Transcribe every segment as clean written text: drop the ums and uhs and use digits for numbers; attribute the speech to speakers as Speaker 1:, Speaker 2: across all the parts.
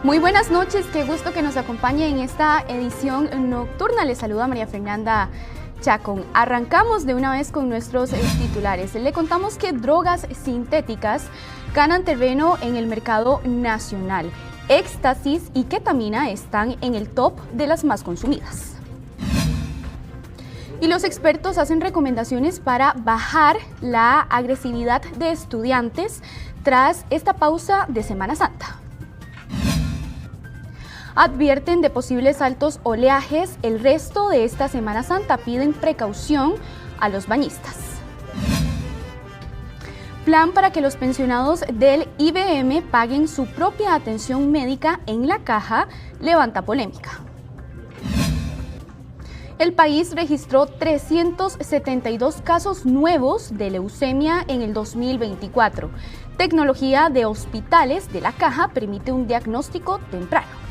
Speaker 1: Muy buenas noches, qué gusto que nos acompañe en esta edición nocturna. Les saluda María Fernanda Chacón. Arrancamos de una vez con nuestros titulares. Le contamos que drogas sintéticas ganan terreno en el mercado nacional. Éxtasis y ketamina están en el top de las más consumidas. Y los expertos hacen recomendaciones para bajar la agresividad de estudiantes tras esta pausa de Semana Santa. Advierten de posibles altos oleajes. El resto de esta Semana Santa piden precaución a los bañistas. Plan para que los pensionados del IBM paguen su propia atención médica en la caja levanta polémica. El país registró 372 casos nuevos de leucemia en el 2024. Tecnología de hospitales de la caja permite un diagnóstico temprano.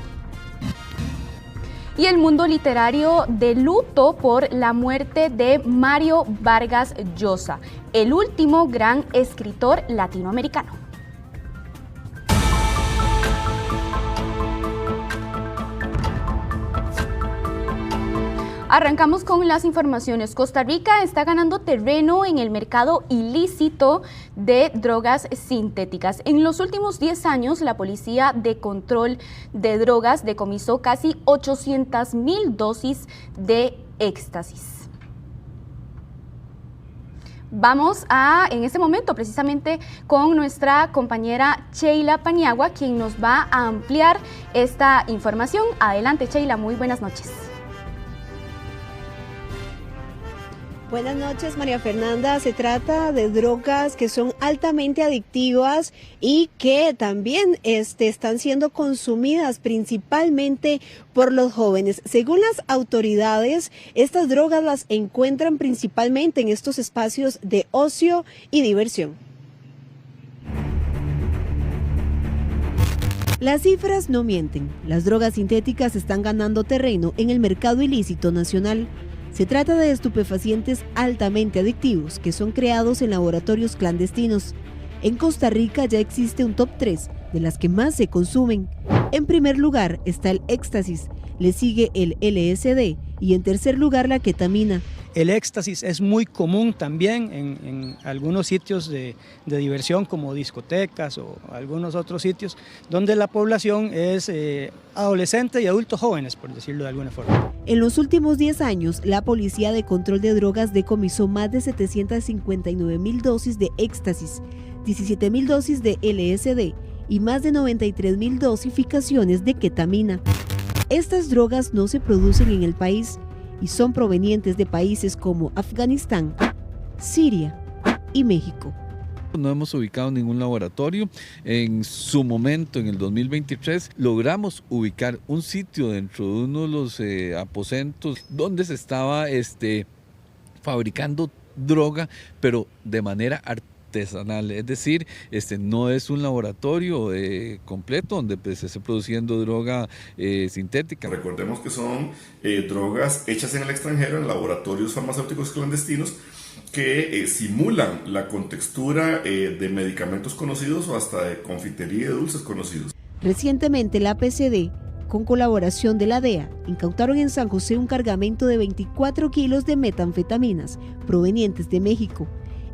Speaker 1: Y el mundo literario de luto por la muerte de Mario Vargas Llosa, el último gran escritor latinoamericano. Arrancamos con las informaciones. Costa Rica está ganando terreno en el mercado ilícito de drogas sintéticas. En los últimos 10 años, la Policía de Control de Drogas decomisó casi 800,000 dosis de éxtasis. Vamos en este momento precisamente con nuestra compañera Sheila Paniagua, quien nos va a ampliar esta información. Adelante, Sheila, muy buenas noches.
Speaker 2: Buenas noches, María Fernanda. Se trata de drogas que son altamente adictivas y que también están siendo consumidas principalmente por los jóvenes. Según las autoridades, estas drogas las encuentran principalmente en estos espacios de ocio y diversión. Las cifras no mienten. Las drogas sintéticas están ganando terreno en el mercado ilícito nacional. Se trata de estupefacientes altamente adictivos que son creados en laboratorios clandestinos. En Costa Rica ya existe un top 3 de las que más se consumen. En primer lugar está el éxtasis, le sigue el LSD y en tercer lugar la ketamina.
Speaker 3: El éxtasis es muy común también en algunos sitios de diversión como discotecas o algunos otros sitios donde la población es adolescente y adultos jóvenes, por decirlo de alguna forma.
Speaker 2: En los últimos 10 años, la Policía de Control de Drogas decomisó más de 759,000 dosis de éxtasis, 17,000 dosis de LSD y más de 93,000 dosificaciones de ketamina. Estas drogas no se producen en el país y son provenientes de países como Afganistán, Siria y México.
Speaker 4: No hemos ubicado ningún laboratorio. En su momento, en el 2023, logramos ubicar un sitio dentro de uno de los aposentos donde se estaba fabricando droga, pero de manera artesanal, es decir, no es un laboratorio completo donde se esté produciendo droga sintética.
Speaker 5: Recordemos que son drogas hechas en el extranjero, en laboratorios farmacéuticos clandestinos que simulan la contextura de medicamentos conocidos o hasta de confitería de dulces conocidos.
Speaker 2: Recientemente la PCD, con colaboración de la DEA, incautaron en San José un cargamento de 24 kilos de metanfetaminas provenientes de México.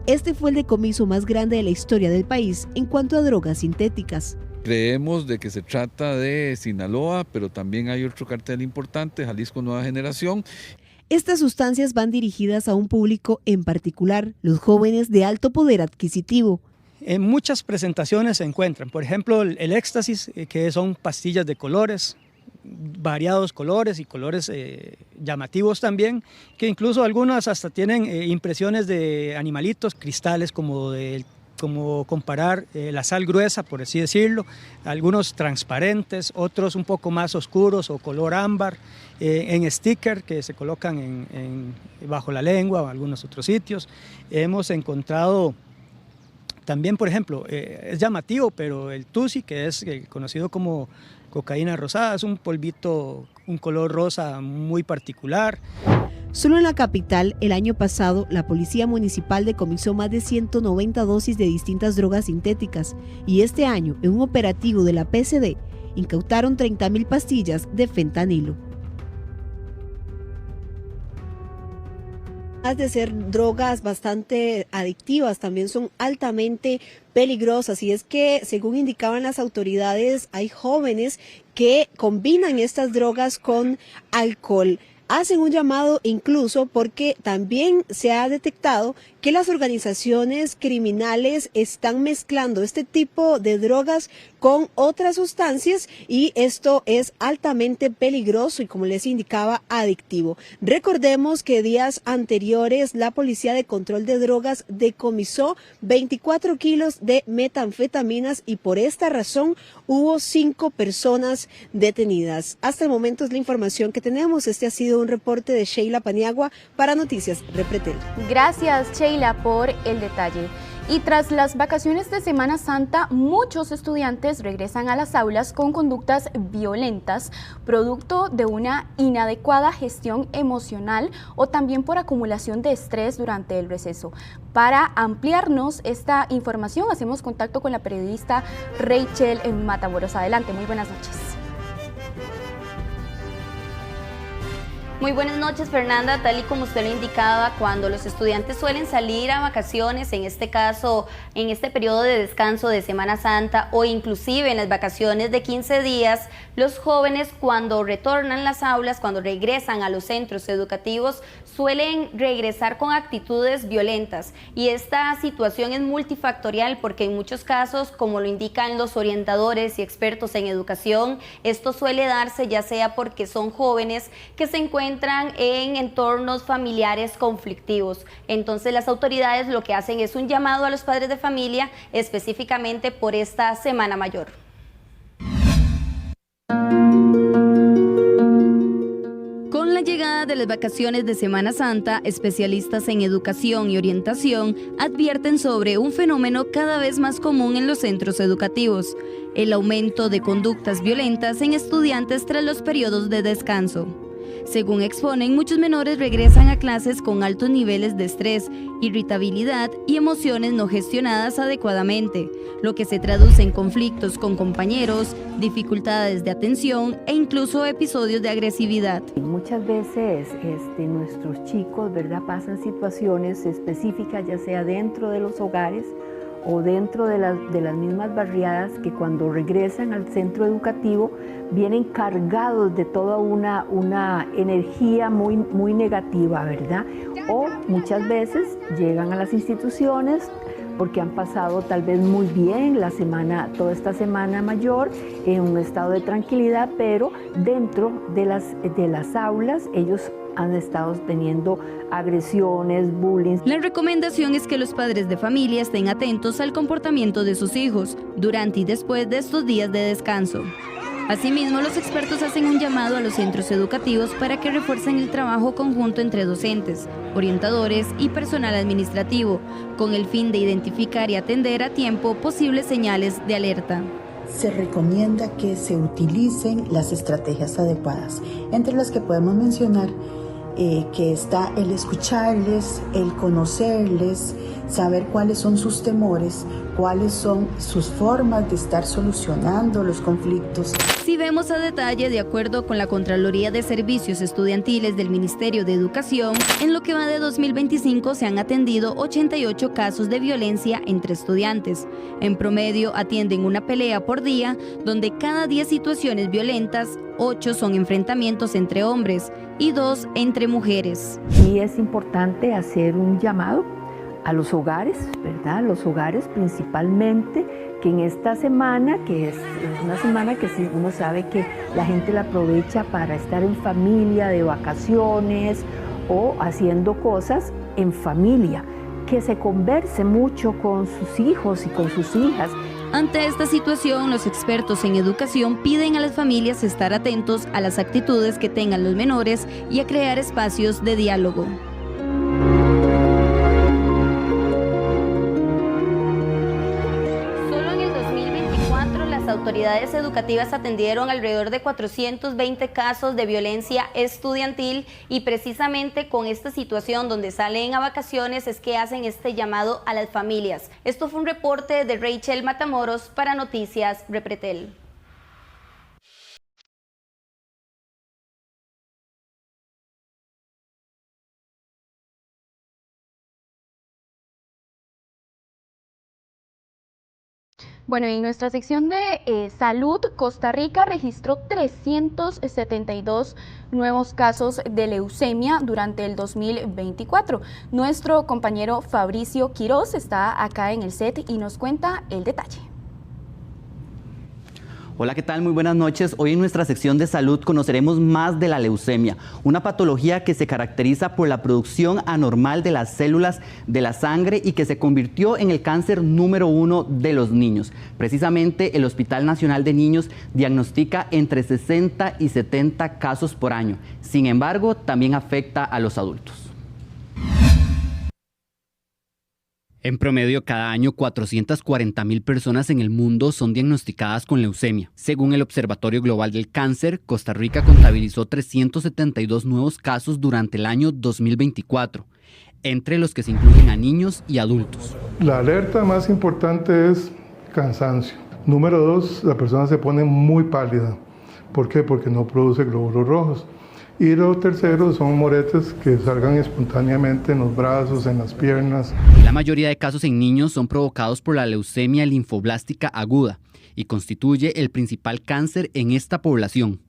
Speaker 2: Este fue el decomiso más grande de la historia del país en cuanto a drogas sintéticas.
Speaker 4: Creemos de que se trata de Sinaloa, pero también hay otro cartel importante, Jalisco Nueva Generación.
Speaker 2: Estas sustancias van dirigidas a un público en particular, los jóvenes de alto poder adquisitivo.
Speaker 3: En muchas presentaciones se encuentran, por ejemplo, el éxtasis, que son pastillas de colores, variados colores y colores llamativos también, que incluso algunas hasta tienen impresiones de animalitos, cristales como comparar la sal gruesa, por así decirlo, algunos transparentes, otros un poco más oscuros o color ámbar, en sticker que se colocan bajo la lengua o algunos otros sitios. Hemos encontrado también, por ejemplo, es llamativo, pero el tusi, que es conocido como cocaína rosada, es un polvito, un color rosa muy particular.
Speaker 2: Solo en la capital, el año pasado, la Policía Municipal decomisó más de 190 dosis de distintas drogas sintéticas y este año, en un operativo de la PCD, Incautaron 30.000 pastillas de fentanilo. Además de ser drogas bastante adictivas, también son altamente peligrosas, y es que, según indicaban las autoridades, hay jóvenes que combinan estas drogas con alcohol. Hacen un llamado incluso porque también se ha detectado que las organizaciones criminales están mezclando este tipo de drogas con otras sustancias, y esto es altamente peligroso y, como les indicaba, adictivo. Recordemos que días anteriores la Policía de Control de Drogas decomisó 24 kilos de metanfetaminas y por esta razón hubo 5 personas detenidas. Hasta el momento es la información que tenemos. Este ha sido un reporte de Sheila Paniagua para Noticias Repretel.
Speaker 1: Gracias, Sheila, por el detalle. Y tras las vacaciones de Semana Santa, muchos estudiantes regresan a las aulas con conductas violentas, producto de una inadecuada gestión emocional o también por acumulación de estrés durante el receso. Para ampliarnos esta información, hacemos contacto con la periodista Rachel Matamoros. Adelante, muy buenas noches.
Speaker 6: Muy buenas noches, Fernanda. Tal y como usted lo indicaba, cuando los estudiantes suelen salir a vacaciones, en este caso, en este periodo de descanso de Semana Santa o inclusive en las vacaciones de 15 días, los jóvenes cuando retornan a las aulas, cuando regresan a los centros educativos, suelen regresar con actitudes violentas. Y esta situación es multifactorial porque en muchos casos, como lo indican los orientadores y expertos en educación, esto suele darse ya sea porque son jóvenes que se encuentran en entornos familiares conflictivos. Entonces las autoridades lo que hacen es un llamado a los padres de familia específicamente por esta Semana Mayor. Con la llegada de las vacaciones de Semana Santa, especialistas en educación y orientación advierten sobre un fenómeno cada vez más común en los centros educativos: el aumento de conductas violentas en estudiantes tras los periodos de descanso. Según exponen, muchos menores regresan a clases con altos niveles de estrés, irritabilidad y emociones no gestionadas adecuadamente, lo que se traduce en conflictos con compañeros, dificultades de atención e incluso episodios de agresividad.
Speaker 7: Muchas veces nuestros chicos, ¿verdad?, pasan situaciones específicas, ya sea dentro de los hogares o dentro de las mismas barriadas, que cuando regresan al centro educativo vienen cargados de toda una energía muy negativa, ¿verdad? O muchas veces llegan a las instituciones porque han pasado tal vez muy bien toda esta semana mayor en un estado de tranquilidad, pero dentro de las aulas ellos han estado teniendo agresiones, bullying.
Speaker 6: La recomendación es que los padres de familia estén atentos al comportamiento de sus hijos durante y después de estos días de descanso. Asimismo, los expertos hacen un llamado a los centros educativos para que refuercen el trabajo conjunto entre docentes, orientadores y personal administrativo, con el fin de identificar y atender a tiempo posibles señales de alerta.
Speaker 8: Se recomienda que se utilicen las estrategias adecuadas, entre las que podemos mencionar que está el escucharles, el conocerles, saber cuáles son sus temores, cuáles son sus formas de estar solucionando los conflictos.
Speaker 6: Si vemos a detalle, de acuerdo con la Contraloría de Servicios Estudiantiles del Ministerio de Educación, en lo que va de 2025 se han atendido 88 casos de violencia entre estudiantes. En promedio atienden una pelea por día, donde cada 10 situaciones violentas, 8 son enfrentamientos entre hombres y 2 entre mujeres.
Speaker 7: Y es importante hacer un llamado a los hogares, ¿verdad? Los hogares principalmente, que en esta semana, que es una semana que sí, uno sabe que la gente la aprovecha para estar en familia, de vacaciones o haciendo cosas en familia, que se converse mucho con sus hijos y con sus hijas.
Speaker 6: Ante esta situación, los expertos en educación piden a las familias estar atentos a las actitudes que tengan los menores y a crear espacios de diálogo. Las autoridades educativas atendieron alrededor de 420 casos de violencia estudiantil y precisamente con esta situación donde salen a vacaciones es que hacen este llamado a las familias. Esto fue un reporte de Rachel Matamoros para Noticias Repretel.
Speaker 1: Bueno, en nuestra sección de salud, Costa Rica registró 372 nuevos casos de leucemia durante el 2024. Nuestro compañero Fabricio Quiroz está acá en el set y nos cuenta el detalle.
Speaker 9: Hola, ¿qué tal? Muy buenas noches. Hoy en nuestra sección de salud conoceremos más de la leucemia, una patología que se caracteriza por la producción anormal de las células de la sangre y que se convirtió en el cáncer número 1 de los niños. Precisamente el Hospital Nacional de Niños diagnostica entre 60 y 70 casos por año. Sin embargo, también afecta a los adultos. En promedio, cada año 440.000 personas en el mundo son diagnosticadas con leucemia. Según el Observatorio Global del Cáncer, Costa Rica contabilizó 372 nuevos casos durante el año 2024, entre los que se incluyen a niños y adultos.
Speaker 10: La alerta más importante es cansancio. Número 2, la persona se pone muy pálida. ¿Por qué? Porque no produce glóbulos rojos. Y lo tercero son moretes que salgan espontáneamente en los brazos, en las piernas.
Speaker 9: La mayoría de casos en niños son provocados por la leucemia linfoblástica aguda y constituye el principal cáncer en esta población.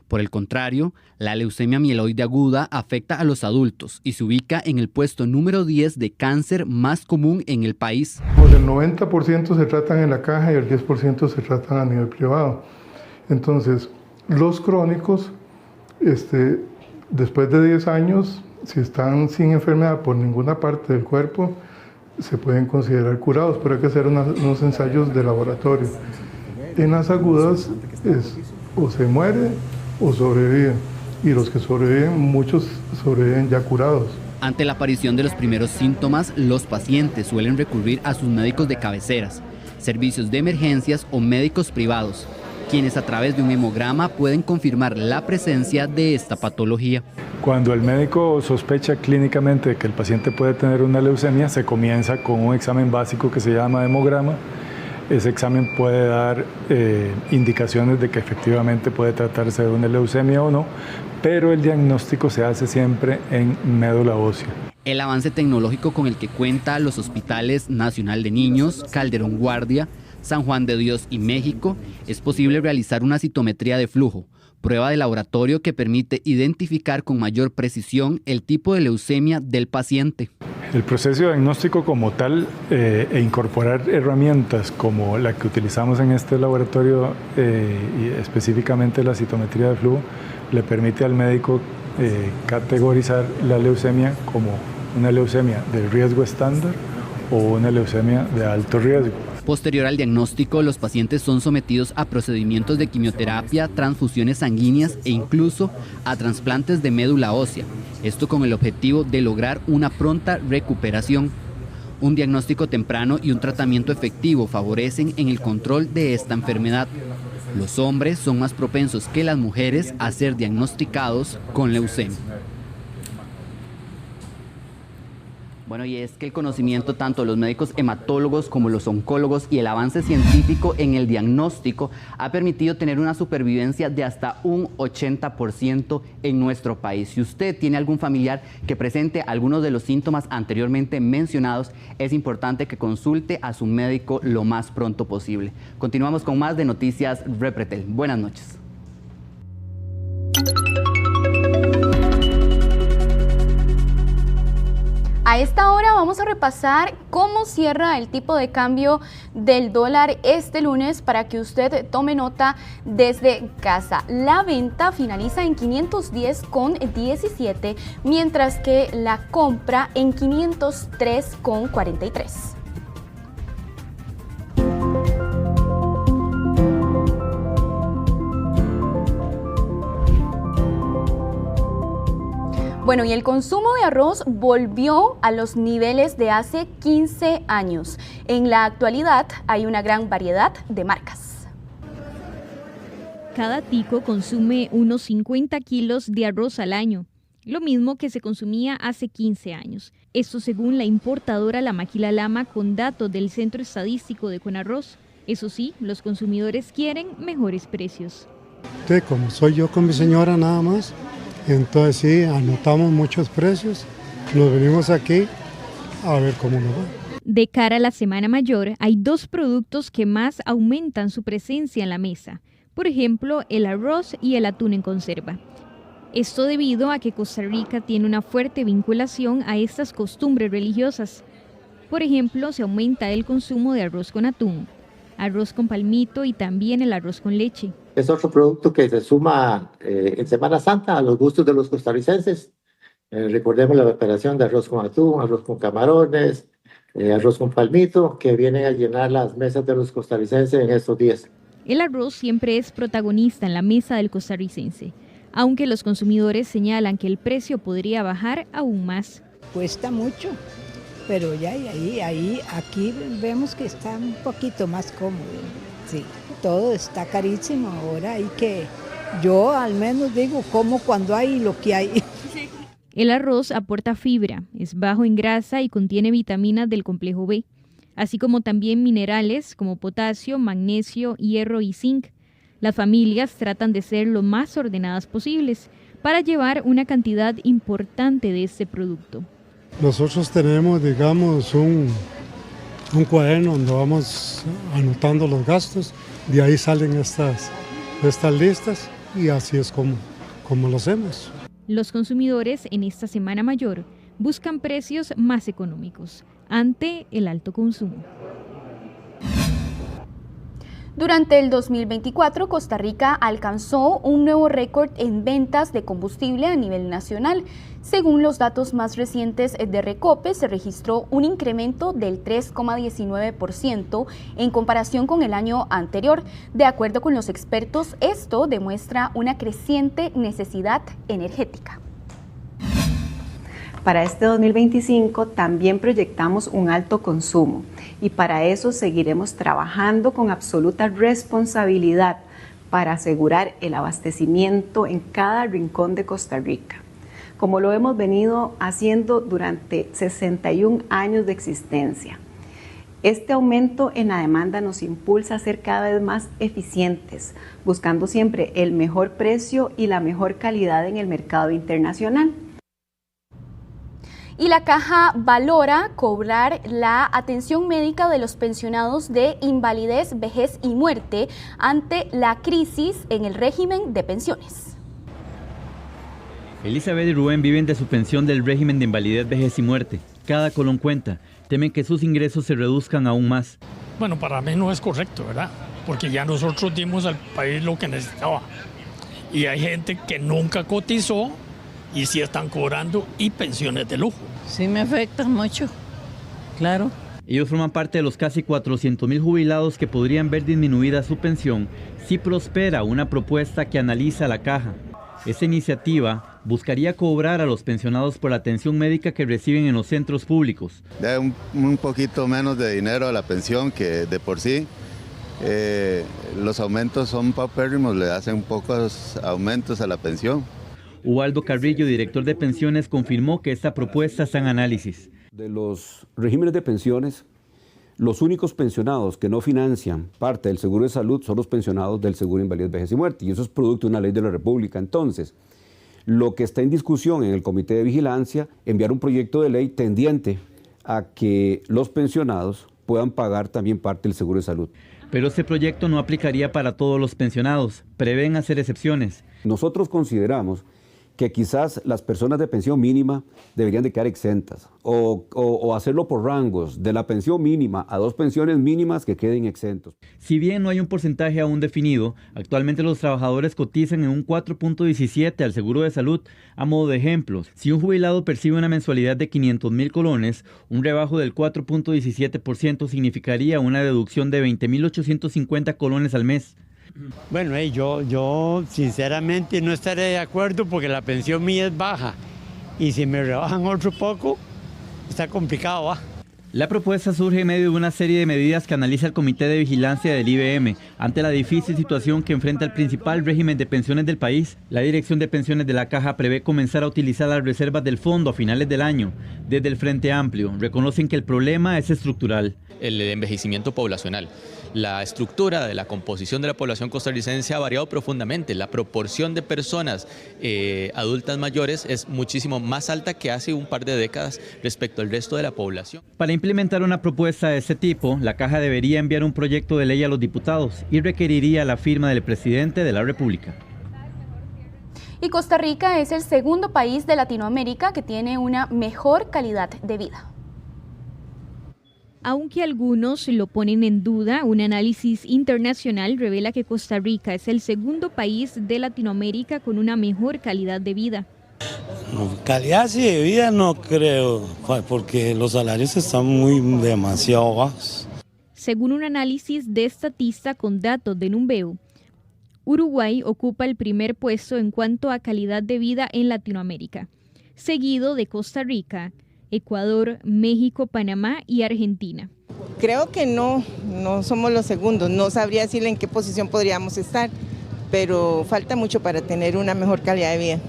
Speaker 9: Por el contrario, la leucemia mieloide aguda afecta a los adultos y se ubica en el puesto número 10 de cáncer más común en el país.
Speaker 10: El 90% se tratan en la caja y el 10% se tratan a nivel privado. Entonces, los crónicos, después de 10 años, si están sin enfermedad por ninguna parte del cuerpo, se pueden considerar curados, pero hay que hacer unos ensayos de laboratorio. En las agudas o se muere o sobreviven, y los que sobreviven, muchos sobreviven ya curados.
Speaker 9: Ante la aparición de los primeros síntomas, los pacientes suelen recurrir a sus médicos de cabeceras, servicios de emergencias o médicos privados, quienes a través de un hemograma pueden confirmar la presencia de esta patología.
Speaker 11: Cuando el médico sospecha clínicamente que el paciente puede tener una leucemia, se comienza con un examen básico que se llama hemograma. Ese examen puede dar indicaciones de que efectivamente puede tratarse de una leucemia o no, pero el diagnóstico se hace siempre en médula ósea.
Speaker 9: El avance tecnológico con el que cuenta los Hospitales Nacional de Niños, Calderón Guardia, San Juan de Dios y México, es posible realizar una citometría de flujo, prueba de laboratorio que permite identificar con mayor precisión el tipo de leucemia del paciente.
Speaker 11: El proceso diagnóstico como tal e incorporar herramientas como la que utilizamos en este laboratorio y específicamente la citometría de flujo le permite al médico categorizar la leucemia como una leucemia de riesgo estándar o una leucemia de alto riesgo.
Speaker 9: Posterior al diagnóstico, los pacientes son sometidos a procedimientos de quimioterapia, transfusiones sanguíneas e incluso a trasplantes de médula ósea. Esto con el objetivo de lograr una pronta recuperación. Un diagnóstico temprano y un tratamiento efectivo favorecen en el control de esta enfermedad. Los hombres son más propensos que las mujeres a ser diagnosticados con leucemia. Bueno, y es que el conocimiento tanto de los médicos hematólogos como los oncólogos y el avance científico en el diagnóstico ha permitido tener una supervivencia de hasta un 80% en nuestro país. Si usted tiene algún familiar que presente algunos de los síntomas anteriormente mencionados, es importante que consulte a su médico lo más pronto posible. Continuamos con más de Noticias Repretel. Buenas noches.
Speaker 1: A esta hora vamos a repasar cómo cierra el tipo de cambio del dólar este lunes para que usted tome nota desde casa. La venta finaliza en 510,17, mientras que la compra en 503,43. Bueno, y el consumo de arroz volvió a los niveles de hace 15 años. En la actualidad hay una gran variedad de marcas.
Speaker 12: Cada tico consume unos 50 kilos de arroz al año, lo mismo que se consumía hace 15 años. Esto según la importadora La Maquila Lama con datos del Centro Estadístico de Conarroz. Eso sí, los consumidores quieren mejores precios.
Speaker 13: Sí, como soy yo con mi señora nada más, entonces sí, anotamos muchos precios, nos venimos aquí a ver cómo nos va.
Speaker 12: De cara a la Semana Mayor, hay 2 productos que más aumentan su presencia en la mesa. Por ejemplo, el arroz y el atún en conserva. Esto debido a que Costa Rica tiene una fuerte vinculación a estas costumbres religiosas. Por ejemplo, se aumenta el consumo de arroz con atún, arroz con palmito y también el arroz con leche.
Speaker 14: Es otro producto que se suma en Semana Santa a los gustos de los costarricenses. Recordemos la preparación de arroz con atún, arroz con camarones, arroz con palmito, que vienen a llenar las mesas de los costarricenses en estos días.
Speaker 12: El arroz siempre es protagonista en la mesa del costarricense, aunque los consumidores señalan que el precio podría bajar aún más.
Speaker 15: Cuesta mucho, pero ya aquí vemos que está un poquito más cómodo. Sí, todo está carísimo ahora, yo al menos digo como cuando hay lo que hay.
Speaker 12: El arroz aporta fibra, es bajo en grasa y contiene vitaminas del complejo B, así como también minerales como potasio, magnesio, hierro y zinc. Las familias tratan de ser lo más ordenadas posibles para llevar una cantidad importante de este producto.
Speaker 13: Nosotros tenemos, digamos, un cuaderno donde vamos anotando los gastos, de ahí salen estas listas y así es como lo hacemos.
Speaker 12: Los consumidores en esta Semana Mayor buscan precios más económicos ante el alto consumo.
Speaker 1: Durante el 2024, Costa Rica alcanzó un nuevo récord en ventas de combustible a nivel nacional. Según los datos más recientes de Recope, se registró un incremento del 3,19% en comparación con el año anterior. De acuerdo con los expertos, esto demuestra una creciente necesidad energética.
Speaker 16: Para este 2025 también proyectamos un alto consumo y para eso seguiremos trabajando con absoluta responsabilidad para asegurar el abastecimiento en cada rincón de Costa Rica, como lo hemos venido haciendo durante 61 años de existencia. Este aumento en la demanda nos impulsa a ser cada vez más eficientes, buscando siempre el mejor precio y la mejor calidad en el mercado internacional.
Speaker 1: Y la Caja valora cobrar la atención médica de los pensionados de invalidez, vejez y muerte ante la crisis en el régimen de pensiones.
Speaker 17: Elizabeth y Rubén viven de su pensión del régimen de invalidez, vejez y muerte. Cada colón cuenta. Temen que sus ingresos se reduzcan aún más.
Speaker 18: Bueno, para mí no es correcto, ¿verdad? Porque ya nosotros dimos al país lo que necesitaba. Y hay gente que nunca cotizó y sí están cobrando y pensiones de lujo.
Speaker 19: Sí me afecta mucho, claro.
Speaker 17: Ellos forman parte de los casi 400,000 jubilados que podrían ver disminuida su pensión si prospera una propuesta que analiza la Caja. Esta iniciativa buscaría cobrar a los pensionados por la atención médica que reciben en los centros públicos.
Speaker 20: Da un poquito menos de dinero a la pensión que de por sí. Los aumentos son paupérrimos, le hacen pocos aumentos a la pensión.
Speaker 17: Ubaldo Carrillo, director de pensiones, confirmó que esta propuesta está en análisis.
Speaker 21: De los regímenes de pensiones, los únicos pensionados que no financian parte del seguro de salud son los pensionados del seguro de invalidez, vejez y muerte, y eso es producto de una ley de la República. Entonces, lo que está en discusión en el Comité de Vigilancia, enviar un proyecto de ley tendiente a que los pensionados puedan pagar también parte del seguro de salud.
Speaker 17: Pero este proyecto no aplicaría para todos los pensionados, prevén hacer excepciones.
Speaker 21: Nosotros consideramos que quizás las personas de pensión mínima deberían de quedar exentas o hacerlo por rangos, de la pensión mínima a 2 pensiones mínimas que queden exentos.
Speaker 17: Si bien no hay un porcentaje aún definido, actualmente los trabajadores cotizan en un 4.17 al seguro de salud. A modo de ejemplo, si un jubilado percibe una mensualidad de 500,000 colones, un rebajo del 4.17% significaría una deducción de 20,850 colones al mes.
Speaker 22: Bueno, yo sinceramente no estaré de acuerdo porque la pensión mía es baja y si me rebajan otro poco, está complicado, ¿va?
Speaker 17: La propuesta surge en medio de una serie de medidas que analiza el Comité de Vigilancia del IBM. Ante la difícil situación que enfrenta el principal régimen de pensiones del país, la Dirección de Pensiones de la Caja prevé comenzar a utilizar las reservas del fondo a finales del año. Desde el Frente Amplio reconocen que el problema es estructural.
Speaker 4: el envejecimiento poblacional. La estructura de la composición de la población costarricense ha variado profundamente. La proporción de personas adultas mayores es muchísimo más alta que hace un par de décadas respecto al resto de la población.
Speaker 17: Para implementar una propuesta de este tipo, la Caja debería enviar un proyecto de ley a los diputados y requeriría la firma del presidente de la República.
Speaker 1: Y Costa Rica es el segundo país de Latinoamérica que tiene una mejor calidad de vida.
Speaker 12: Aunque algunos lo ponen en duda, un análisis internacional revela que Costa Rica es el segundo país de Latinoamérica con una mejor calidad de vida.
Speaker 5: Calidad de vida no creo, porque los salarios están demasiado bajos.
Speaker 12: Según un análisis de Statista con datos de Numbeo, Uruguay ocupa el primer puesto en cuanto a calidad de vida en Latinoamérica, seguido de Costa Rica, Ecuador, México, Panamá y Argentina.
Speaker 23: Creo que no somos los segundos, no sabría decirle en qué posición podríamos estar, pero falta mucho para tener una mejor calidad de vida.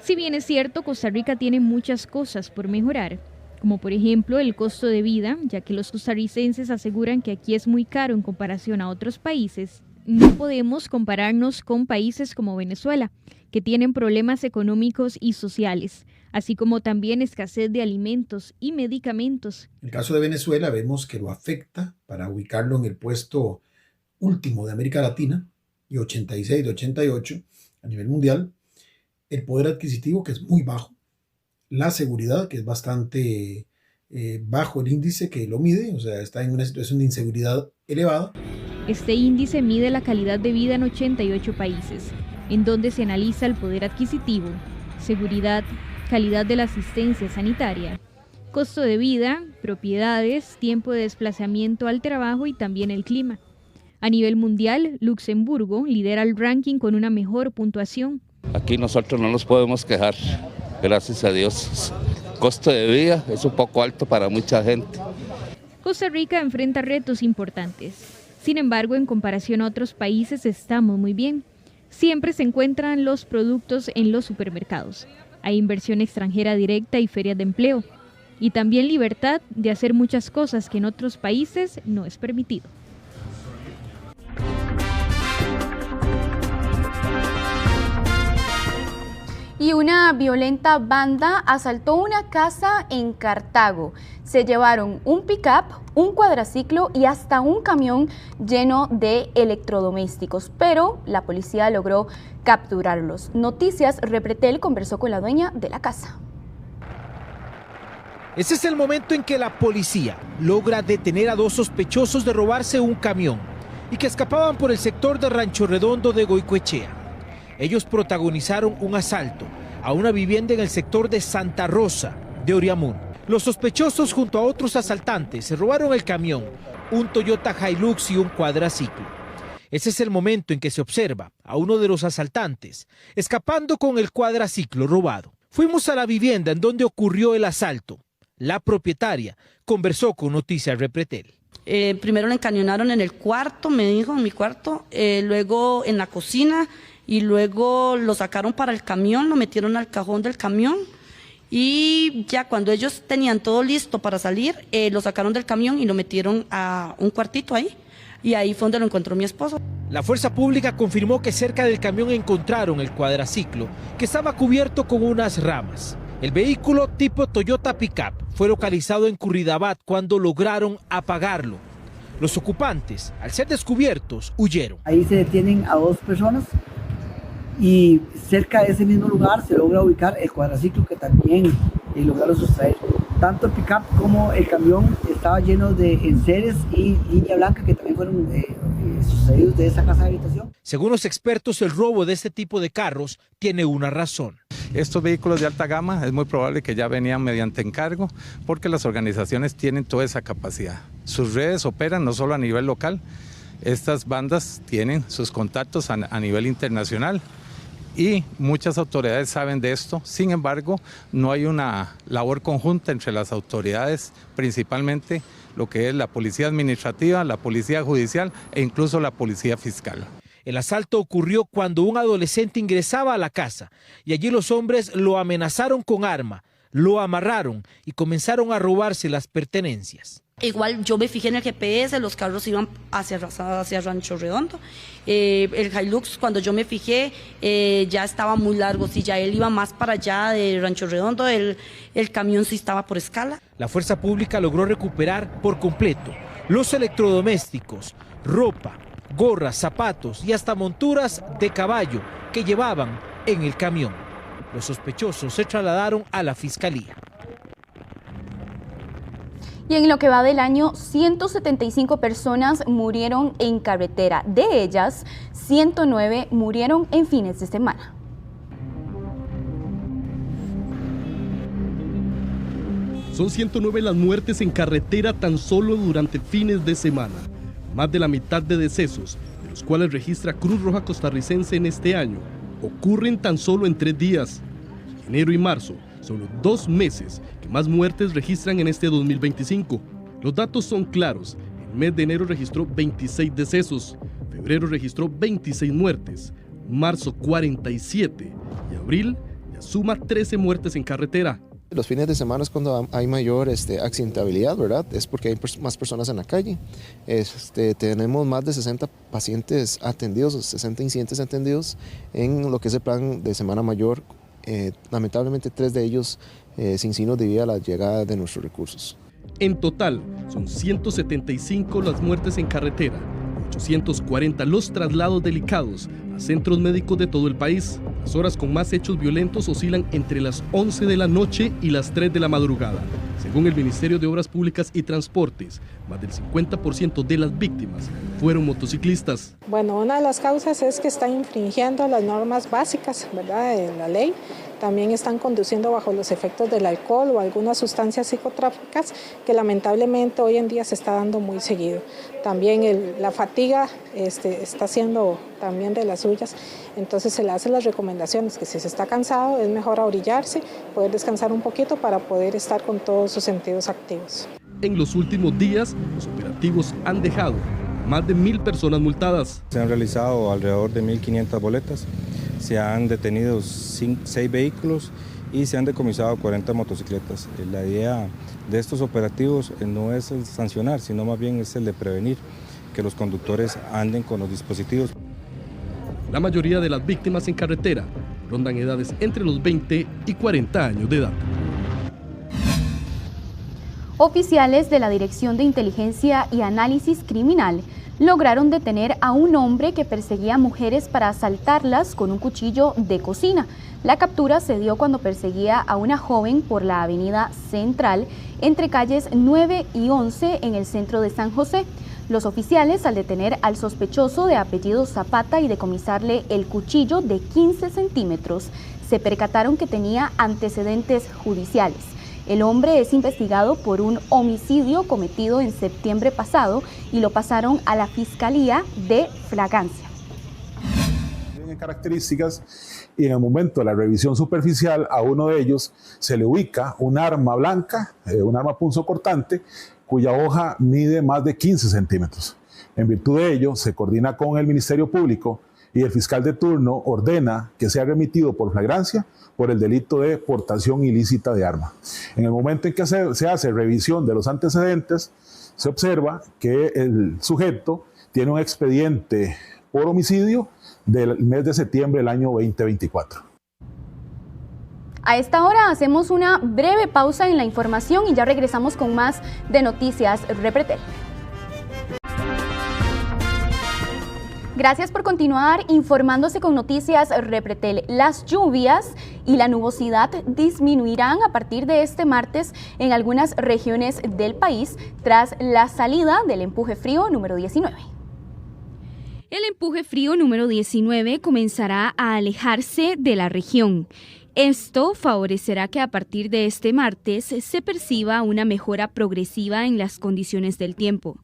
Speaker 12: Si bien es cierto, Costa Rica tiene muchas cosas por mejorar, como por ejemplo el costo de vida, ya que los costarricenses aseguran que aquí es muy caro en comparación a otros países. No podemos compararnos con países como Venezuela, que tienen problemas económicos y sociales, así como también escasez de alimentos y medicamentos.
Speaker 24: En el caso de Venezuela vemos que lo afecta para ubicarlo en el puesto último de América Latina y 86 de 88 a nivel mundial, el poder adquisitivo que es muy bajo, la seguridad que es bastante bajo el índice que lo mide, o sea, está en una situación de inseguridad elevada.
Speaker 12: Este índice mide la calidad de vida en 88 países, en donde se analiza el poder adquisitivo, seguridad, calidad de la asistencia sanitaria, costo de vida, propiedades, tiempo de desplazamiento al trabajo y también el clima. A nivel mundial, Luxemburgo lidera el ranking con una mejor puntuación.
Speaker 25: Aquí nosotros no nos podemos quejar, gracias a Dios. Costo de vida es un poco alto para mucha gente.
Speaker 12: Costa Rica enfrenta retos importantes. Sin embargo, en comparación a otros países estamos muy bien. Siempre se encuentran los productos en los supermercados. Hay inversión extranjera directa y ferias de empleo. Y también libertad de hacer muchas cosas que en otros países no es permitido.
Speaker 1: Y una violenta banda asaltó una casa en Cartago. Se llevaron un pick-up, un cuadraciclo y hasta un camión lleno de electrodomésticos, pero la policía logró capturarlos. Noticias Repretel conversó con la dueña de la casa.
Speaker 26: Ese es el momento en que la policía logra detener a dos sospechosos de robarse un camión y que escapaban por el sector de Rancho Redondo de Goicoechea. Ellos protagonizaron un asalto a una vivienda en el sector de Santa Rosa de Oriamún. Los sospechosos junto a otros asaltantes se robaron el camión, un Toyota Hilux y un cuadraciclo. Ese es el momento en que se observa a uno de los asaltantes escapando con el cuadraciclo robado. Fuimos a la vivienda en donde ocurrió el asalto. La propietaria conversó con Noticias Repretel.
Speaker 27: Primero le encañonaron en el cuarto, me dijo, en mi cuarto, luego en la cocina y luego lo sacaron para el camión, lo metieron al cajón del camión y ya cuando ellos tenían todo listo para salir, lo sacaron del camión y lo metieron a un cuartito ahí y ahí fue donde lo encontró mi esposo.
Speaker 26: La fuerza pública confirmó que cerca del camión encontraron el cuadraciclo que estaba cubierto con unas ramas. El vehículo tipo Toyota Pickup fue localizado en Curridabat cuando lograron apagarlo. Los ocupantes, al ser descubiertos, huyeron.
Speaker 28: Ahí se detienen a dos personas y cerca de ese mismo lugar se logra ubicar el cuadraciclo que también lograron sustraer. Tanto el pickup como el camión estaba lleno de enseres y línea blanca que también fueron sustraídos de esa casa de habitación.
Speaker 26: Según los expertos, el robo de este tipo de carros tiene una razón.
Speaker 29: Estos vehículos de alta gama es muy probable que ya venían mediante encargo porque las organizaciones tienen toda esa capacidad. Sus redes operan no solo a nivel local, estas bandas tienen sus contactos a nivel internacional y muchas autoridades saben de esto. Sin embargo, no hay una labor conjunta entre las autoridades, principalmente lo que es la policía administrativa, la policía judicial e incluso la policía fiscal.
Speaker 26: El asalto ocurrió cuando un adolescente ingresaba a la casa y allí los hombres lo amenazaron con arma, lo amarraron y comenzaron a robarse las pertenencias.
Speaker 27: Igual yo me fijé en el GPS, los carros iban hacia Rancho Redondo. El Hilux, cuando yo me fijé, ya estaba muy largo. Si ya él iba más para allá de Rancho Redondo, el camión sí estaba por escala.
Speaker 26: La fuerza pública logró recuperar por completo los electrodomésticos, ropa, gorras, zapatos y hasta monturas de caballo que llevaban en el camión. Los sospechosos se trasladaron a la fiscalía.
Speaker 1: Y en lo que va del año, 175 personas murieron en carretera. De ellas, 109 murieron en fines de semana.
Speaker 2: Son 109 las muertes en carretera tan solo durante fines de semana. Más de la mitad de decesos, de los cuales registra Cruz Roja Costarricense en este año, ocurren tan solo en 3 días. Enero y marzo son los 2 meses que más muertes registran en este 2025. Los datos son claros. El mes de enero registró 26 decesos, febrero registró 26 muertes, marzo 47 y abril ya suma 13 muertes en carretera.
Speaker 3: Los fines de semana es cuando hay mayor accidentabilidad, ¿verdad? Es porque hay más personas en la calle. Tenemos más de 60 pacientes atendidos, 60 incidentes atendidos en lo que es el plan de Semana Mayor. Lamentablemente 3 de ellos sin signos debido a la llegada de nuestros recursos.
Speaker 2: En total son 175 las muertes en carretera, 840 los traslados delicados a centros médicos de todo el país. Las horas con más hechos violentos oscilan entre las 11 de la noche y las 3 de la madrugada. Según el Ministerio de Obras Públicas y Transportes, más del 50% de las víctimas fueron motociclistas.
Speaker 6: Bueno, una de las causas es que están infringiendo las normas básicas, ¿verdad?, de la ley. También están conduciendo bajo los efectos del alcohol o algunas sustancias psicotrópicas que lamentablemente hoy en día se está dando muy seguido. También la fatiga está siendo también de las suyas, entonces se le hacen las recomendaciones que si se está cansado es mejor orillarse, poder descansar un poquito para poder estar con todos sus sentidos activos.
Speaker 2: En los últimos días, los operativos han dejado más de 1.000 personas multadas.
Speaker 7: Se han realizado alrededor de 1.500 boletas, se han detenido 6 vehículos y se han decomisado 40 motocicletas. La idea de estos operativos no es el sancionar, sino más bien es el de prevenir que los conductores anden con los dispositivos.
Speaker 2: La mayoría de las víctimas en carretera rondan edades entre los 20 y 40 años de edad.
Speaker 1: Oficiales de la Dirección de Inteligencia y Análisis Criminal lograron detener a un hombre que perseguía a mujeres para asaltarlas con un cuchillo de cocina. La captura se dio cuando perseguía a una joven por la avenida Central entre calles 9 y 11 en el centro de San José. Los oficiales, al detener al sospechoso de apellido Zapata y decomisarle el cuchillo de 15 centímetros, se percataron que tenía antecedentes judiciales. El hombre es investigado por un homicidio cometido en septiembre pasado y lo pasaron a la Fiscalía de Fragancia.
Speaker 8: Tienen características y en el momento de la revisión superficial a uno de ellos se le ubica un arma blanca, un arma punzocortante, cuya hoja mide más de 15 centímetros. En virtud de ello, se coordina con el Ministerio Público y el fiscal de turno ordena que sea remitido por flagrancia por el delito de portación ilícita de arma. En el momento en que se hace revisión de los antecedentes, se observa que el sujeto tiene un expediente por homicidio del mes de septiembre del año 2024.
Speaker 1: A esta hora hacemos una breve pausa en la información y ya regresamos con más de Noticias Repretel. Gracias por continuar informándose con Noticias Repretel. Las lluvias y la nubosidad disminuirán a partir de este martes en algunas regiones del país tras la salida del empuje frío número 19.
Speaker 12: El empuje frío número 19 comenzará a alejarse de la región. Esto favorecerá que a partir de este martes se perciba una mejora progresiva en las condiciones del tiempo.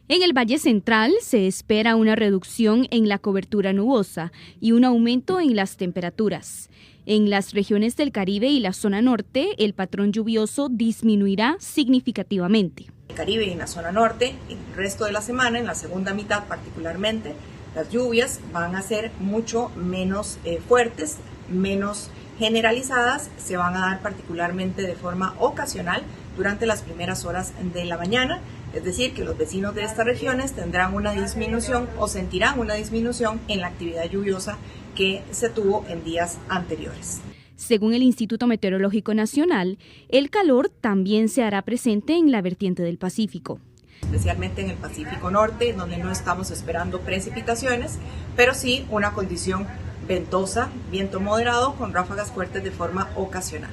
Speaker 12: En el Valle Central se espera una reducción en la cobertura nubosa y un aumento en las temperaturas. En las regiones del Caribe y la zona norte, el patrón lluvioso disminuirá significativamente.
Speaker 9: El Caribe y en la zona norte, el resto de la semana, en la segunda mitad particularmente, las lluvias van a ser mucho menos fuertes, menos generalizadas, se van a dar particularmente de forma ocasional durante las primeras horas de la mañana Es decir, que los vecinos de estas regiones tendrán una disminución o sentirán una disminución en la actividad lluviosa que se tuvo en días anteriores.
Speaker 12: Según el Instituto Meteorológico Nacional, el calor también se hará presente en la vertiente del Pacífico.
Speaker 9: Especialmente en el Pacífico Norte, donde no estamos esperando precipitaciones, pero sí una condición ventosa, viento moderado con ráfagas fuertes de forma ocasional.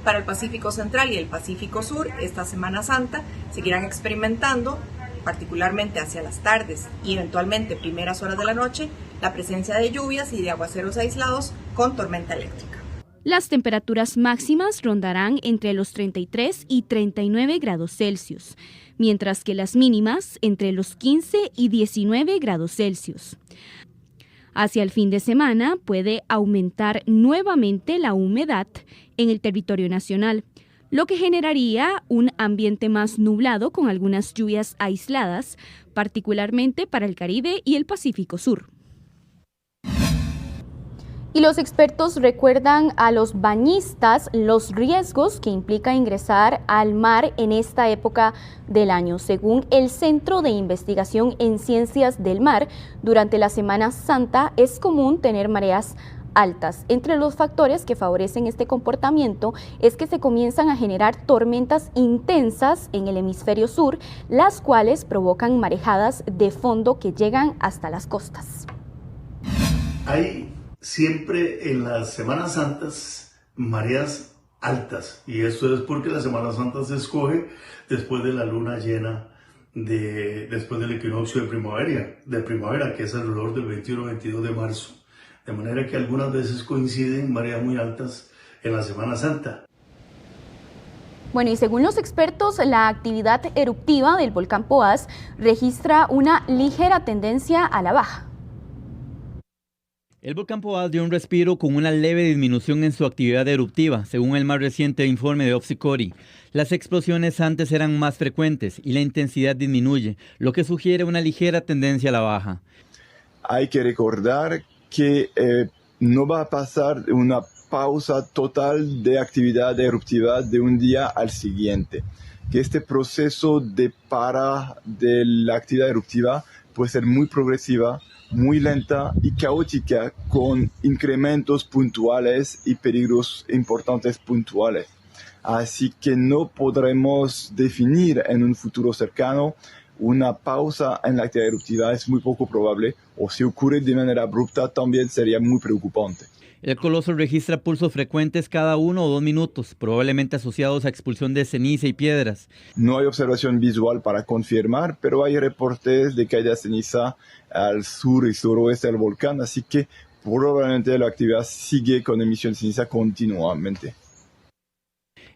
Speaker 9: Para el Pacífico Central y el Pacífico Sur, esta Semana Santa seguirán experimentando, particularmente hacia las tardes y eventualmente primeras horas de la noche, la presencia de lluvias y de aguaceros aislados con tormenta eléctrica.
Speaker 12: Las temperaturas máximas rondarán entre los 33 y 39 grados Celsius, mientras que las mínimas entre los 15 y 19 grados Celsius. Hacia el fin de semana puede aumentar nuevamente la humedad en el territorio nacional, lo que generaría un ambiente más nublado con algunas lluvias aisladas, particularmente para el Caribe y el Pacífico Sur.
Speaker 1: Y los expertos recuerdan a los bañistas los riesgos que implica ingresar al mar en esta época del año. Según el Centro de Investigación en Ciencias del Mar, durante la Semana Santa es común tener mareas altas. Entre los factores que favorecen este comportamiento es que se comienzan a generar tormentas intensas en el hemisferio sur, las cuales provocan marejadas de fondo que llegan hasta las costas.
Speaker 10: Siempre en las Semanas Santas mareas altas, y esto es porque la Semana Santa se escoge después de la luna llena, después del equinoccio de primavera, que es alrededor del 21-22 de marzo, de manera que algunas veces coinciden mareas muy altas en la Semana Santa.
Speaker 1: Bueno, y según los expertos, la actividad eruptiva del volcán Poás registra una ligera tendencia a la baja.
Speaker 17: El volcán Poás dio un respiro con una leve disminución en su actividad eruptiva, según el más reciente informe de OPSI-CORI. Las explosiones antes eran más frecuentes y la intensidad disminuye, lo que sugiere una ligera tendencia a la baja.
Speaker 11: Hay que recordar que no va a pasar una pausa total de actividad eruptiva de un día al siguiente, que este proceso de para de la actividad eruptiva puede ser muy progresiva, muy lenta y caótica, con incrementos puntuales y peligros importantes puntuales. Así que no podremos definir en un futuro cercano una pausa en la actividad eruptiva, es muy poco probable, o si ocurre de manera abrupta también sería muy preocupante.
Speaker 17: El coloso registra pulsos frecuentes cada 1 o 2 minutos, probablemente asociados a expulsión de ceniza y piedras.
Speaker 11: No hay observación visual para confirmar, pero hay reportes de caída de ceniza al sur y suroeste del volcán, así que probablemente la actividad sigue con emisión de ceniza continuamente.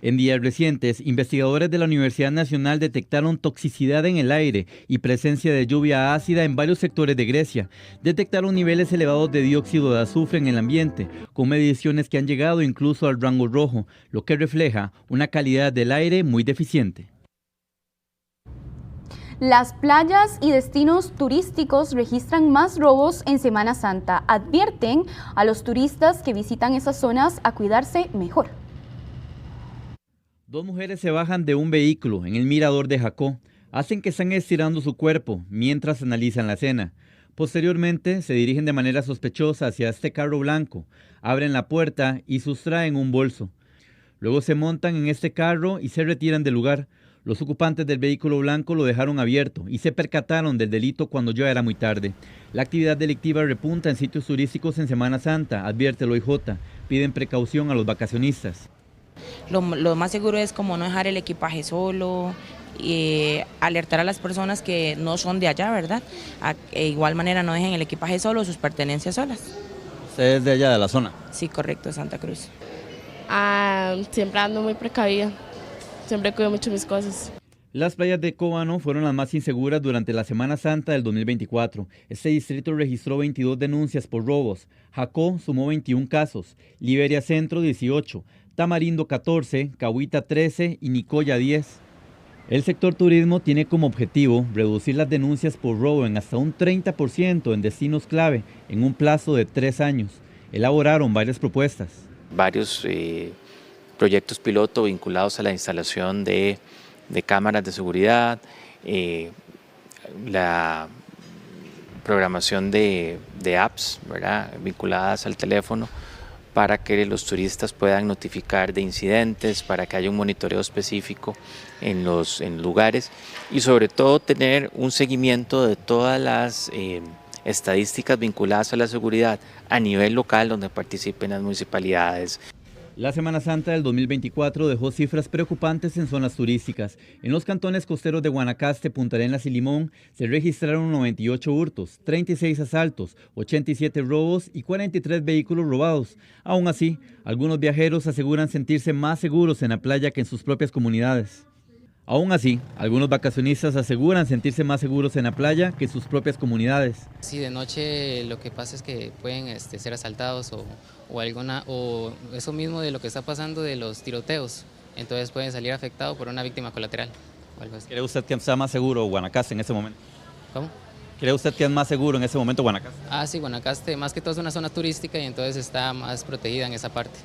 Speaker 17: En días recientes, investigadores de la Universidad Nacional detectaron toxicidad en el aire y presencia de lluvia ácida en varios sectores de Grecia. Detectaron niveles elevados de dióxido de azufre en el ambiente, con mediciones que han llegado incluso al rango rojo, lo que refleja una calidad del aire muy deficiente.
Speaker 1: Las playas y destinos turísticos registran más robos en Semana Santa. Advierten a los turistas que visitan esas zonas a cuidarse mejor.
Speaker 17: 2 mujeres se bajan de un vehículo en el mirador de Jacó. Hacen que están estirando su cuerpo mientras analizan la escena. Posteriormente se dirigen de manera sospechosa hacia este carro blanco, abren la puerta y sustraen un bolso. Luego se montan en este carro y se retiran del lugar. Los ocupantes del vehículo blanco lo dejaron abierto y se percataron del delito cuando ya era muy tarde. La actividad delictiva repunta en sitios turísticos en Semana Santa, advierte el OIJ. Piden precaución a los vacacionistas.
Speaker 13: Lo más seguro es como no dejar el equipaje solo, alertar a las personas que no son de allá, ¿verdad? De igual manera no dejen el equipaje solo, sus pertenencias solas.
Speaker 17: ¿Usted es de allá, de la zona?
Speaker 13: Sí, correcto, Santa Cruz.
Speaker 14: Siempre ando muy precavida, siempre cuido mucho mis cosas.
Speaker 17: Las playas de Cóbano fueron las más inseguras durante la Semana Santa del 2024. Este distrito registró 22 denuncias por robos. Jacó sumó 21 casos, Liberia Centro 18, Tamarindo 14, Cahuita 13 y Nicoya 10. El sector turismo tiene como objetivo reducir las denuncias por robo en hasta un 30% en destinos clave en un plazo de 3 años. Elaboraron varias propuestas.
Speaker 15: Varios proyectos piloto vinculados a la instalación de cámaras de seguridad,
Speaker 4: la programación de apps, ¿verdad?, vinculadas al teléfono, para que los turistas puedan notificar de incidentes, para que haya un monitoreo específico en los lugares y sobre todo tener un seguimiento de todas las estadísticas vinculadas a la seguridad a nivel local donde participen las municipalidades.
Speaker 17: La Semana Santa del 2024 dejó cifras preocupantes en zonas turísticas. En los cantones costeros de Guanacaste, Punta Arenas y Limón se registraron 98 hurtos, 36 asaltos, 87 robos y 43 vehículos robados. Aún así, algunos viajeros aseguran sentirse más seguros en la playa que en sus propias comunidades. Aún así, algunos vacacionistas aseguran sentirse más seguros en la playa que en sus propias comunidades.
Speaker 5: Sí, de noche lo que pasa es que pueden ser asaltados o eso mismo de lo que está pasando de los tiroteos, entonces pueden salir afectados por una víctima colateral o algo así.
Speaker 17: ¿Cree usted que está más seguro Guanacaste en ese momento?
Speaker 5: ¿Cómo?
Speaker 17: ¿Cree usted que es más seguro en ese momento Guanacaste?
Speaker 5: Sí, Guanacaste más que todo es una zona turística y entonces está más protegida en esa parte.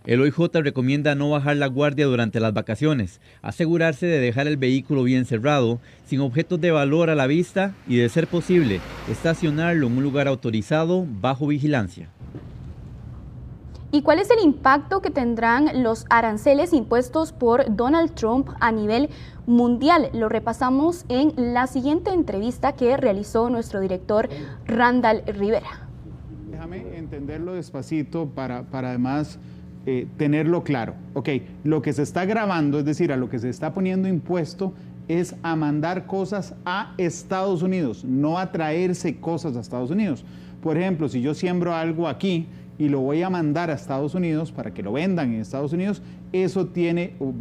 Speaker 17: El OIJ recomienda no bajar la guardia durante las vacaciones, asegurarse de dejar el vehículo bien cerrado, sin objetos de valor a la vista y, de ser posible, estacionarlo en un lugar autorizado bajo vigilancia.
Speaker 1: ¿Y cuál es el impacto que tendrán los aranceles impuestos por Donald Trump a nivel mundial? Lo repasamos en la siguiente entrevista que realizó nuestro director Randall Rivera.
Speaker 15: Déjame entenderlo despacito para además tenerlo claro. Ok, lo que se está grabando, es decir, a lo que se está poniendo impuesto es a mandar cosas a Estados Unidos, no a traerse cosas a Estados Unidos. Por ejemplo, si yo siembro algo aquí y lo voy a mandar a Estados Unidos para que lo vendan en Estados Unidos, eso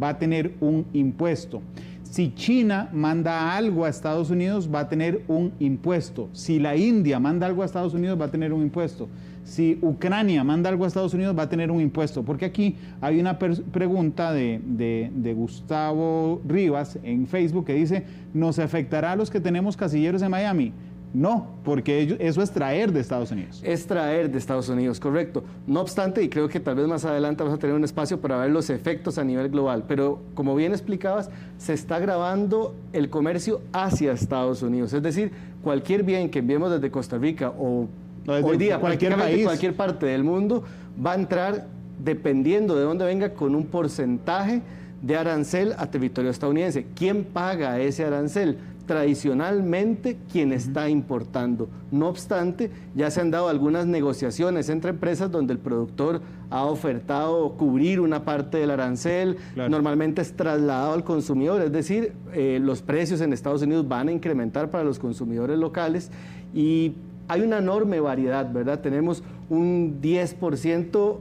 Speaker 15: va a tener un impuesto. Si China manda algo a Estados Unidos, va a tener un impuesto. Si la India manda algo a Estados Unidos, va a tener un impuesto. Si Ucrania manda algo a Estados Unidos, va a tener un impuesto. Porque aquí hay una pregunta de Gustavo Rivas en Facebook que dice, ¿nos afectará a los que tenemos casilleros en Miami? No, porque eso es traer de Estados Unidos.
Speaker 16: Es traer de Estados Unidos, correcto. No obstante, y creo que tal vez más adelante vamos a tener un espacio para ver los efectos a nivel global, pero como bien explicabas, se está grabando el comercio hacia Estados Unidos. Es decir, cualquier bien que enviemos desde Costa Rica o hoy día prácticamente cualquier parte del mundo va a entrar, dependiendo de dónde venga, con un porcentaje de arancel a territorio estadounidense. ¿Quién paga ese arancel? Tradicionalmente quien está importando. No obstante, ya se han dado algunas negociaciones entre empresas donde el productor ha ofertado cubrir una parte del arancel, claro. Normalmente es trasladado al consumidor, es decir, los precios en Estados Unidos van a incrementar para los consumidores locales y hay una enorme variedad, ¿verdad? Tenemos un 10%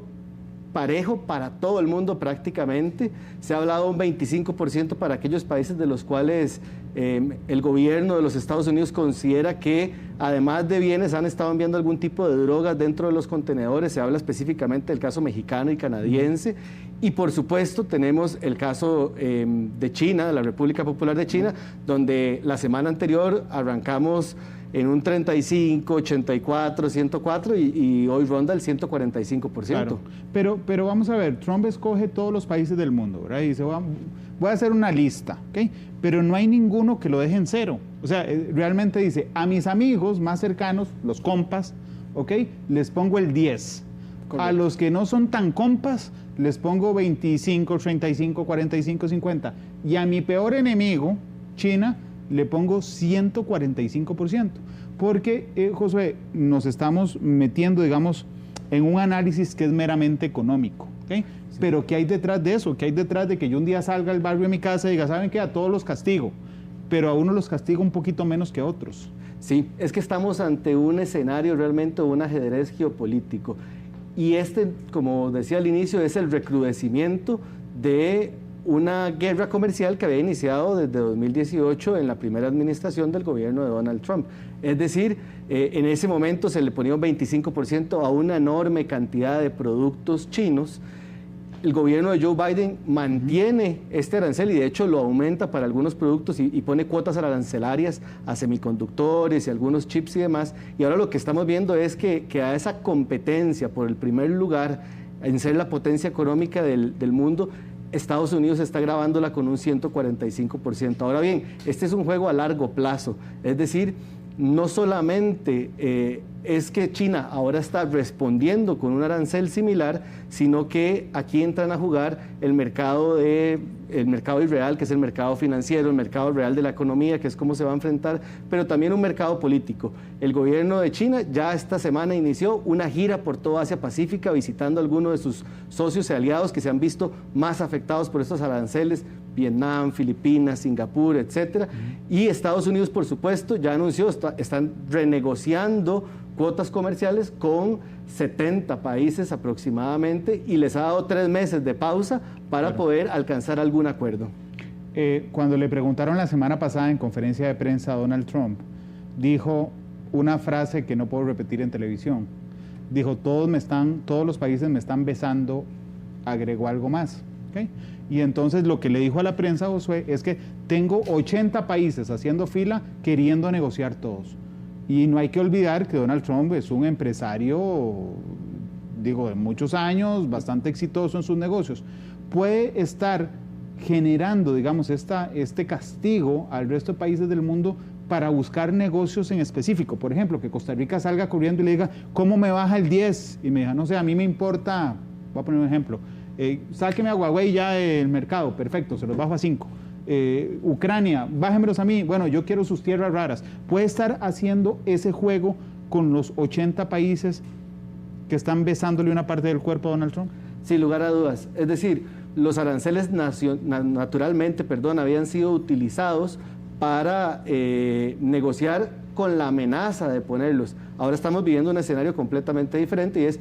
Speaker 16: parejo para todo el mundo prácticamente. Se ha hablado un 25% para aquellos países de los cuales el gobierno de los Estados Unidos considera que además de bienes han estado enviando algún tipo de drogas dentro de los contenedores. Se habla específicamente del caso mexicano y canadiense. Y por supuesto tenemos el caso de China, de la República Popular de China, donde la semana anterior arrancamos en un 35, 84, 104 y hoy ronda el 145%. Claro.
Speaker 15: Pero vamos a ver, Trump escoge todos los países del mundo, ¿verdad? Y dice, voy a hacer una lista, ¿ok? Pero no hay ninguno que lo deje en cero. O sea, realmente dice, a mis amigos más cercanos, los compas, ¿ok? Les pongo el 10. Correcto. A los que no son tan compas, les pongo 25, 35, 45, 50. Y a mi peor enemigo, China, le pongo 145%, porque, Josué, nos estamos metiendo, digamos, en un análisis que es meramente económico, ¿okay? Sí. Pero ¿qué hay detrás de eso? ¿Qué hay detrás de que yo un día salga al barrio de mi casa y diga, ¿saben qué? A todos los castigo, pero a uno los castigo un poquito menos que a otros?
Speaker 16: Sí, es que estamos ante un escenario realmente, un ajedrez geopolítico, y como decía al inicio, es el recrudecimiento de una guerra comercial que había iniciado desde 2018 en la primera administración del gobierno de Donald Trump. Es decir, en ese momento se le ponía un 25% a una enorme cantidad de productos chinos. El gobierno de Joe Biden mantiene este arancel y de hecho lo aumenta para algunos productos y pone cuotas arancelarias a semiconductores y algunos chips y demás. Y ahora lo que estamos viendo es que a esa competencia por el primer lugar en ser la potencia económica del mundo, Estados Unidos está grabándola con un 145%. Ahora bien, este es un juego a largo plazo, es decir, no solamente es que China ahora está respondiendo con un arancel similar, sino que aquí entran a jugar el mercado irreal, que es el mercado financiero, el mercado real de la economía, que es cómo se va a enfrentar, pero también un mercado político. El gobierno de China ya esta semana inició una gira por toda Asia Pacífica, visitando a algunos de sus socios y aliados que se han visto más afectados por estos aranceles, Vietnam, Filipinas, Singapur, etcétera. Y Estados Unidos, por supuesto, ya anunció, están renegociando cuotas comerciales con 70 países aproximadamente y les ha dado 3 meses de pausa para poder alcanzar algún acuerdo.
Speaker 15: Cuando le preguntaron la semana pasada en conferencia de prensa a Donald Trump, dijo una frase que no puedo repetir en televisión. Dijo, todos los países me están besando, agregó algo más. ¿Okay? Y entonces lo que le dijo a la prensa, Josué, es que tengo 80 países haciendo fila queriendo negociar todos. Y no hay que olvidar que Donald Trump es un empresario, digo, de muchos años, bastante exitoso en sus negocios. Puede estar generando, digamos, este castigo al resto de países del mundo para buscar negocios en específico. Por ejemplo, que Costa Rica salga corriendo y le diga, ¿cómo me baja el 10? Y me diga, no sé, a mí me importa, voy a poner un ejemplo, sáqueme a Huawei ya del mercado, perfecto, se los bajo a 5. Ucrania, bájenmelos a mí, bueno, yo quiero sus tierras raras. Puede estar haciendo ese juego con los 80 países que están besándole una parte del cuerpo a Donald Trump.
Speaker 16: Sin lugar a dudas, es decir, los aranceles naturalmente, habían sido utilizados para negociar con la amenaza de ponerlos. Ahora estamos viviendo un escenario completamente diferente y es,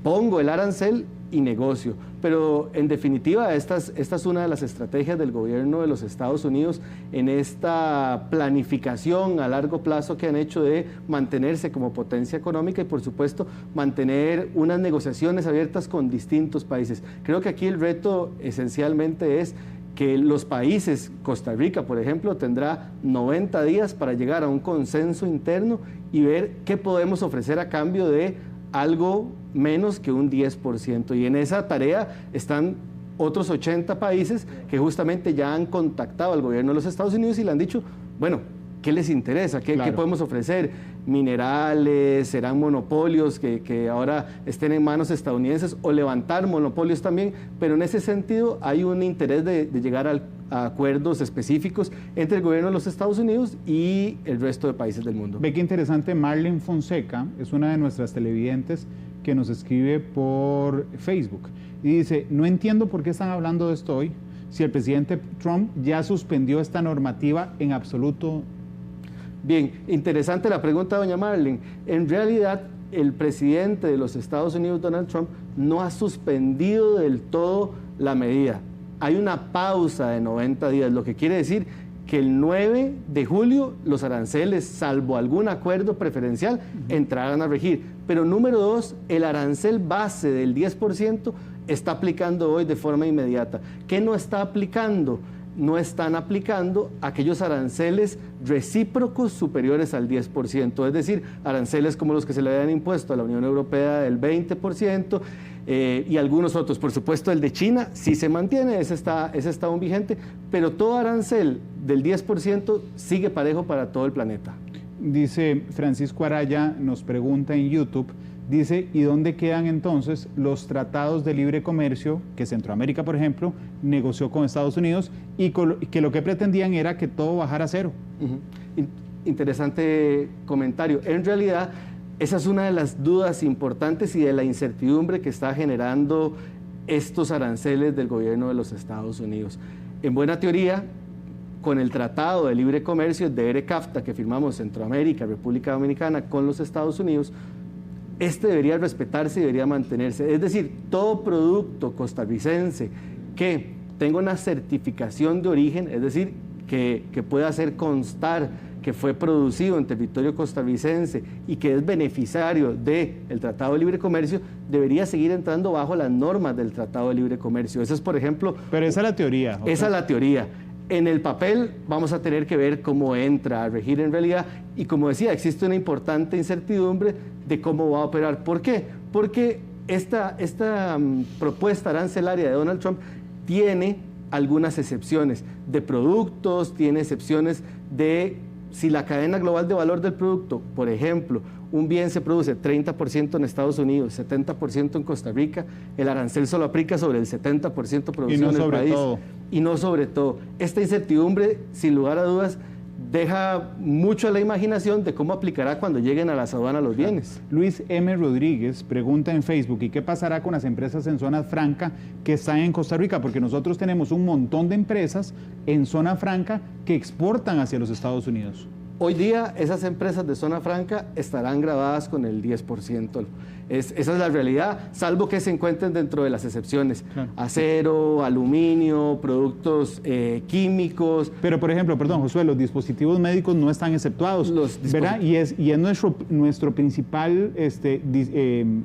Speaker 16: pongo el arancel y negocio. Pero en definitiva, esta es una de las estrategias del gobierno de los Estados Unidos en esta planificación a largo plazo que han hecho de mantenerse como potencia económica y por supuesto mantener unas negociaciones abiertas con distintos países. Creo que aquí el reto esencialmente es que los países, Costa Rica por ejemplo, tendrá 90 días para llegar a un consenso interno y ver qué podemos ofrecer a cambio de algo menos que un 10%. Y en esa tarea están otros 80 países que justamente ya han contactado al gobierno de los Estados Unidos y le han dicho, bueno, ¿qué les interesa? ¿Qué podemos ofrecer? Minerales, serán monopolios que ahora estén en manos estadounidenses o levantar monopolios también, pero en ese sentido hay un interés de llegar a acuerdos específicos entre el gobierno de los Estados Unidos y el resto de países del mundo.
Speaker 15: Ve qué interesante, Marlene Fonseca es una de nuestras televidentes que nos escribe por Facebook y dice, no entiendo por qué están hablando de esto hoy, si el presidente Trump ya suspendió esta normativa en absoluto.
Speaker 16: Bien, interesante la pregunta, doña Marlene. En realidad, el presidente de los Estados Unidos, Donald Trump, no ha suspendido del todo la medida. Hay una pausa de 90 días, lo que quiere decir que el 9 de julio los aranceles, salvo algún acuerdo preferencial, entrarán a regir. Pero número 2, el arancel base del 10% está aplicando hoy de forma inmediata. ¿Qué no está aplicando? No están aplicando aquellos aranceles recíprocos superiores al 10%, es decir, aranceles como los que se le habían impuesto a la Unión Europea del 20% y algunos otros. Por supuesto, el de China sí se mantiene, ese está aún vigente, pero todo arancel del 10% sigue parejo para todo el planeta.
Speaker 15: Dice Francisco Araya, nos pregunta en YouTube, dice, ¿y dónde quedan entonces los tratados de libre comercio que Centroamérica, por ejemplo, negoció con Estados Unidos y que lo que pretendían era que todo bajara a cero?
Speaker 16: Interesante comentario. En realidad, esa es una de las dudas importantes y de la incertidumbre que está generando estos aranceles del gobierno de los Estados Unidos. En buena teoría, con el Tratado de Libre Comercio, el DERE-CAFTA, que firmamos Centroamérica, República Dominicana con los Estados Unidos, este debería respetarse y debería mantenerse. Es decir, todo producto costarricense que tenga una certificación de origen, es decir, que pueda hacer constar que fue producido en territorio costarricense y que es beneficiario del Tratado de Libre Comercio, debería seguir entrando bajo las normas del Tratado de Libre Comercio. Esa es, por ejemplo...
Speaker 15: Pero esa es la teoría.
Speaker 16: Okay. Esa es la teoría. En el papel vamos a tener que ver cómo entra a regir en realidad y, como decía, existe una importante incertidumbre de cómo va a operar. ¿Por qué? Porque esta propuesta arancelaria de Donald Trump tiene algunas excepciones de productos, tiene excepciones de si la cadena global de valor del producto, por ejemplo, un bien se produce 30% en Estados Unidos, 70% en Costa Rica, el arancel solo aplica sobre el 70% producido en el país. Y no sobre todo. Esta incertidumbre, sin lugar a dudas, deja mucho a la imaginación de cómo aplicará cuando lleguen a las aduanas los bienes.
Speaker 15: Luis M. Rodríguez pregunta en Facebook, ¿y qué pasará con las empresas en zona franca que están en Costa Rica? Porque nosotros tenemos un montón de empresas en zona franca que exportan hacia los Estados Unidos.
Speaker 16: Hoy día esas empresas de zona franca estarán grabadas con el 10%. Esa es la realidad, salvo que se encuentren dentro de las excepciones. Claro. Acero, aluminio, productos químicos.
Speaker 15: Pero, por ejemplo, perdón, Josué, los dispositivos médicos no están exceptuados, ¿verdad? Y es nuestro principal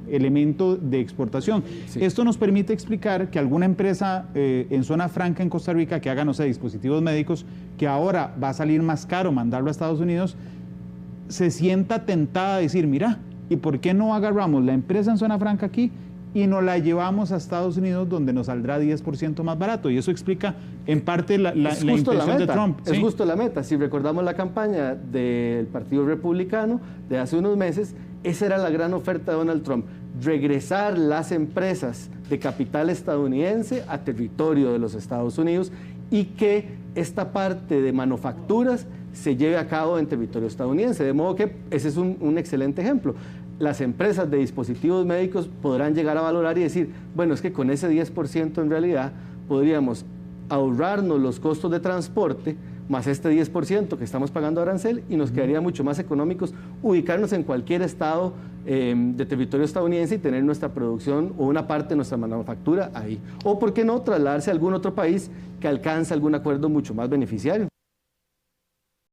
Speaker 15: elemento de exportación. Sí. Esto nos permite explicar que alguna empresa en zona franca en Costa Rica que haga, no sé, dispositivos médicos, que ahora va a salir más caro mandarlo a Estados Unidos, se sienta tentada a decir, mira, ¿y por qué no agarramos la empresa en zona franca aquí y nos la llevamos a Estados Unidos donde nos saldrá 10% más barato? Y eso explica en parte la intención de Trump.
Speaker 16: Es justo la meta. Si recordamos la campaña del Partido Republicano de hace unos meses, esa era la gran oferta de Donald Trump. Regresar las empresas de capital estadounidense a territorio de los Estados Unidos y que esta parte de manufacturas se lleve a cabo en territorio estadounidense. De modo que ese es un excelente ejemplo. Las empresas de dispositivos médicos podrán llegar a valorar y decir, bueno, es que con ese 10% en realidad podríamos ahorrarnos los costos de transporte más este 10% que estamos pagando arancel y nos quedaría mucho más económicos ubicarnos en cualquier estado de territorio estadounidense y tener nuestra producción o una parte de nuestra manufactura ahí. O, ¿por qué no, trasladarse a algún otro país que alcance algún acuerdo mucho más beneficiario?